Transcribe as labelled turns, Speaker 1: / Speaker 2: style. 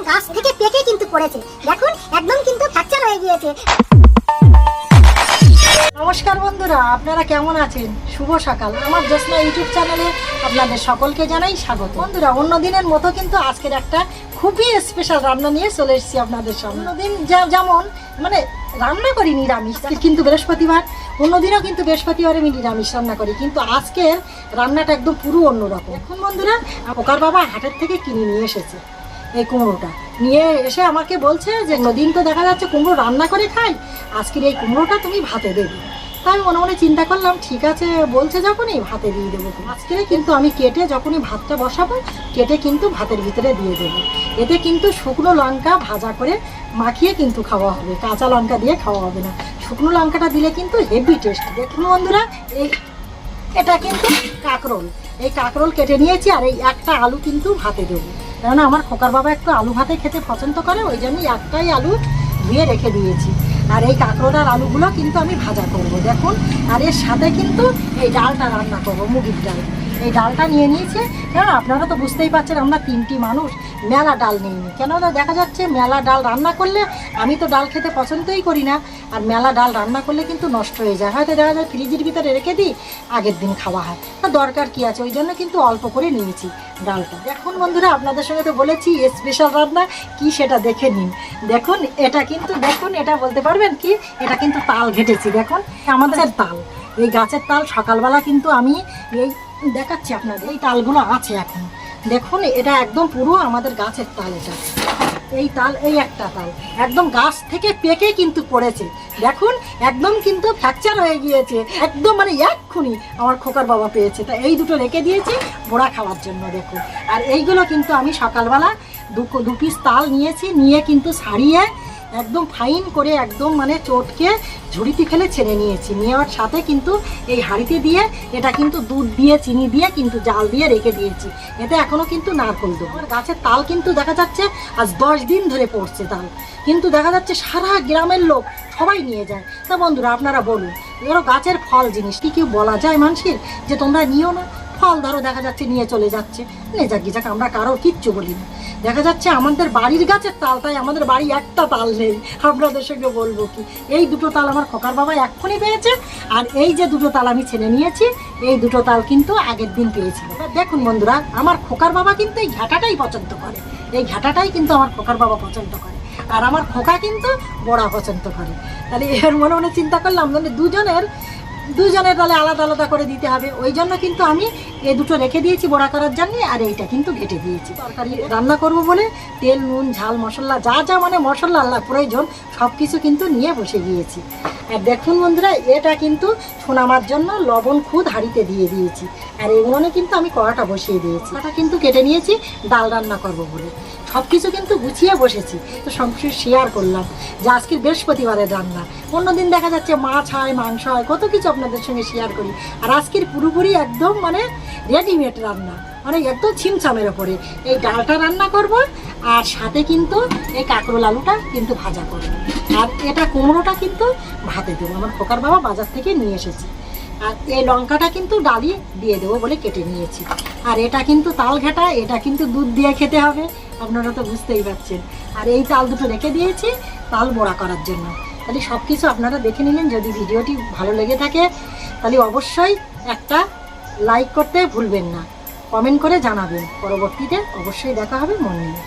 Speaker 1: গাছ থেকে পেকে কিন্তু পড়েছে, দেখুন একদম কিন্তু ফ্র্যাকচার হয়ে গিয়েছে।
Speaker 2: নমস্কার বন্ধুরা, আপনারা কেমন আছেন? শুভ সকাল। আমার জ্যোৎস্না ইউটিউব চ্যানেলে আপনাদের সকলকে জানাই স্বাগত। বন্ধুরা, অন্য দিনের মতো কিন্তু আজকের একটা খুবই স্পেশাল রান্না নিয়ে চলে এসেছি আপনাদের সামনে। অন্যদিন যেমন মানে রান্না করি নিরামিষ, কিন্তু বৃহস্পতিবার, অন্যদিনও কিন্তু বৃহস্পতিবারে আমি নিরামিষ রান্না করি, কিন্তু আজকের রান্নাটা একদম পুরো অন্যরকম। এখন বন্ধুরা, ওকার বাবা হাটের থেকে কিনে নিয়ে এসেছে এই কুমড়োটা, নিয়ে এসে আমাকে বলছে যে নদিন তো দেখা যাচ্ছে কুমড়ো রান্না করে খাই, আজকের এই কুমড়োটা তুমি ভাতে দেবে। তাই আমি মনে মনে চিন্তা করলাম, ঠিক আছে বলছে যখনই ভাতে দিয়ে দেবো। আজকে কিন্তু আমি কেটে যখনই ভাতটা বসাবো, কেটে কিন্তু ভাতের ভিতরে দিয়ে দেবো। এতে কিন্তু শুকনো লঙ্কা ভাজা করে মাখিয়ে কিন্তু খাওয়া হবে, কাঁচা লঙ্কা দিয়ে খাওয়া হবে না। শুকনো লঙ্কাটা দিলে কিন্তু হেভি টেস্ট। দেখুন বন্ধুরা, এটা কিন্তু কাঁকরোল, এই কাঁকরোল কেটে নিয়েছি, আর এই একটা আলু কিন্তু ভাতে দেবো, কেননা আমার খোকার বাবা একটু আলু ভাতে খেতে পছন্দ করে, ওই জন্যই একটাই আলু ধুয়ে রেখে দিয়েছি। আর এই কাঁকরোল আর আলুগুলো কিন্তু আমি ভাজা করব, দেখুন। আর এর সাথে কিন্তু এই ডালটা রান্না করব, মুগির ডাল। এই ডালটা নিয়ে নিয়েছে, কেন আপনারা তো বুঝতেই পারছেন আমরা তিনটি মানুষ, মেলা ডাল নিইনি। কেননা দেখা যাচ্ছে মেলা ডাল রান্না করলে, আমি তো ডাল খেতে পছন্দই করি না, আর মেলা ডাল রান্না করলে কিন্তু নষ্ট হয়ে যায়। হয়তো দেখা যায় ফ্রিজের ভিতরে রেখে দিই, আগের দিন খাওয়া হয়, তা দরকার কি আছে, ওই জন্য কিন্তু অল্প করে নিয়েছি ডালটা। দেখুন বন্ধুরা, আপনাদের সঙ্গে তো বলেছি স্পেশাল রান্না কি সেটা দেখে নিন। দেখুন এটা কিন্তু, দেখুন এটা বলতে পারবেন কি, এটা কিন্তু তাল ঘেটেছি। দেখুন আমাদের তাল, এই গাছের তাল সকালবেলা কিন্তু আমি এই দেখাচ্ছি আপনাদের, এই তালগুলো আছে এখন। দেখুন এটা একদম পুরো আমাদের গাছের তাল। এটা এই তাল, এই একটা তাল একদম গাছ থেকে পেকে কিন্তু পড়েছে, দেখুন একদম কিন্তু ফ্র্যাকচার হয়ে গিয়েছে একদম, মানে এক্ষুনি আমার খোকার বাবা পেয়েছে। তা এই দুটো রেখে দিয়েছি বড়া খাওয়ার জন্য, দেখুন। আর এইগুলো কিন্তু আমি সকালবেলা দু পিস তাল নিয়েছি, নিয়ে কিন্তু ছাড়িয়ে একদম ফাইন করে একদম মানে চটকে ঝুড়িতে ফেলে ছেড়ে নিয়েছি। নেওয়ার সাথে কিন্তু এই হাঁড়িতে দিয়ে এটা কিন্তু দুধ দিয়ে চিনি দিয়ে কিন্তু জাল দিয়ে রেখে দিয়েছি। এতে এখনও কিন্তু নারকোল দেবো। আমার গাছের তাল কিন্তু দেখা যাচ্ছে আজ 10 দিন ধরে পড়ছে তাল, কিন্তু দেখা যাচ্ছে সারা গ্রামের লোক সবাই নিয়ে যায়। তা বন্ধুরা আপনারা বলুন, এরও গাছের ফল জিনিস কি কেউ বলা যায় মানুষের যে তোমরা নিও না? ফল ধরো দেখা যাচ্ছে নিয়ে চলে যাচ্ছে, নিয়ে যাক গিয়ে যাক, আমরা কারো কিচ্ছু বলি না। দেখা যাচ্ছে আমাদের বাড়ির গাছের তাল, তাই আমাদের বাড়ি একটা তাল নেই। আপনাদের সঙ্গে বলবো কি, এই দুটো তাল আমার খোকার বাবা এক্ষুনি পেয়েছে, আর এই যে দুটো তাল আমি ছেড়ে নিয়েছি, এই দুটো তাল কিন্তু আগের দিন পেয়েছিল। দেখুন বন্ধুরা, আমার খোকার বাবা কিন্তু এই ঘাটাটাই পছন্দ করে, এই ঘাটাটাই কিন্তু আমার খোকার বাবা পছন্দ করে, আর আমার খোকা কিন্তু বড়া পছন্দ করে। তাহলে এর মনে মনে চিন্তা করলাম মানে দুজনের তাহলে আলাদা আলাদা করে দিতে হবে, ওই জন্য কিন্তু আমি এই দুটো রেখে দিয়েছি বড়া করার জন্য, আর এইটা কিন্তু ঘেটে দিয়েছি তরকারি রান্না করব বলে। তেল, নুন, ঝাল, মশলা যা যা মানে মশলা আল্লাহ প্রয়োজন সব কিছু কিন্তু নিয়ে বসে গিয়েছি। আর দেখুন বন্ধুরা, এটা কিন্তু সোনামার জন্য লবণ খুদ হাঁড়িতে দিয়ে দিয়েছি, আর এগুলো কিন্তু আমি কড়াটা বসিয়ে দিয়েছি। কড়াটা কিন্তু কেটে নিয়েছি ডাল রান্না করব বলে, সব কিছু কিন্তু গুছিয়ে বসেছি। তো সব কিছু শেয়ার করলাম যে আজকের বৃহস্পতিবারের রান্না। অন্যদিন দেখা যাচ্ছে মাছ হয়, মাংস হয়, কত কিছু আপনাদের সঙ্গে শেয়ার করি, আর আজকের পুরোপুরি একদম মানে রেডিমেড রান্না, মানে একদম ছিমছামের ওপরে এই ডালটা রান্না করব, আর সাথে কিন্তু এই কাঁকরোল আলুটা কিন্তু ভাজা করব, আর এটা কুমড়োটা কিন্তু ভাতে দেবো, আমার খোকার বাবা বাজার থেকে নিয়ে এসেছে। আর এই লঙ্কাটা কিন্তু ডালি দিয়ে দেবো বলে কেটে নিয়েছি। আর এটা কিন্তু তাল ঘাটা, এটা কিন্তু দুধ দিয়ে খেতে হবে, আপনারা তো বুঝতেই পারছেন। আর এই তাল দুটো রেখে দিয়েছি তাল বড়া করার জন্য। তাহলে সব কিছু আপনারা দেখে নিলেন। যদি ভিডিওটি ভালো লেগে থাকে তাহলে অবশ্যই একটা লাইক করতে ভুলবেন না, কমেন্ট করে জানাবেন। পরবর্তীতে অবশ্যই দেখা হবে, মন নিয়ে।